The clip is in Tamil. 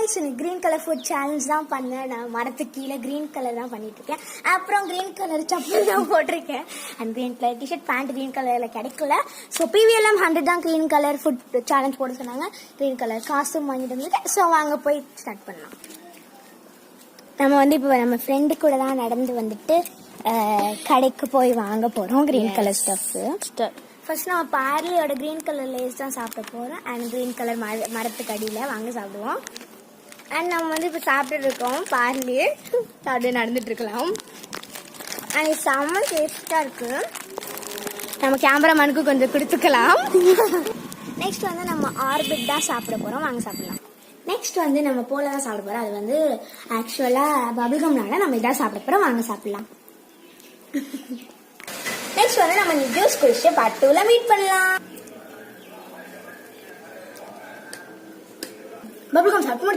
ஃப்ரெண்ட்ஸ், எனக்கு க்ரீன் கலர் ஃபுட் சேலஞ்ச் தான் பண்ணேன். நான் மரத்துக்கு கீழே க்ரீன் கலர் தான் பண்ணிட்டு இருக்கேன். அப்புறம் க்ரீன் கலர் செப்பல் தான் போட்டிருக்கேன். And green colour T-shirt, pant green கலரில் கிடைக்கல. ஸோ PVLM 100 தான் க்ரீன் கலர் ஃபுட் சேலஞ்ச் போட சொன்னாங்க. க்ரீன் கலர் காஸ்ட்யூம் வாங்கிட்டு வந்துருக்கேன். ஸோ வாங்க போய் ஸ்டார்ட் பண்ணலாம். நம்ம இப்போ நம்ம ஃப்ரெண்டு கூட தான் நடந்து வந்துட்டு கடைக்கு போய் வாங்க போகிறோம் க்ரீன் கலர் ஸ்டஃப்பு. ஃபர்ஸ்ட் நம்ம பார்லியோட க்ரீன் கலர் லேஸ் தான் சாப்பிட போகிறோம். அண்ட் க்ரீன் கலர் மரத்துக்கு அடியில் வாங்க சாப்பிடுவோம். அண்ட் நம்ம இப்போ சாப்பிட்டு இருக்கோம் பார்லி. அப்படியே நடந்துட்டு இருக்கலாம். அண்ட் இது செம்ம டேஸ்டாக இருக்குது. நம்ம கேமராமேனுக்கு கொஞ்சம் கொடுத்துக்கலாம். நெக்ஸ்ட் நம்ம ஆர்பிட் தான் சாப்பிட போகிறோம். வாங்க சாப்பிடலாம். நெக்ஸ்ட் நம்ம போல தான் சாப்பிட போகிறோம். அது ஆக்சுவலாக பபிள்கம்னால நம்ம இதான் சாப்பிட போகிறோம். வாங்க சாப்பிடலாம். நெக்ஸ்ட் நம்ம ஜூஸ் குடிச்சு பார்ட் 2ல மீட் பண்ணலாம். பபிள்கம் சாப்பிட்டு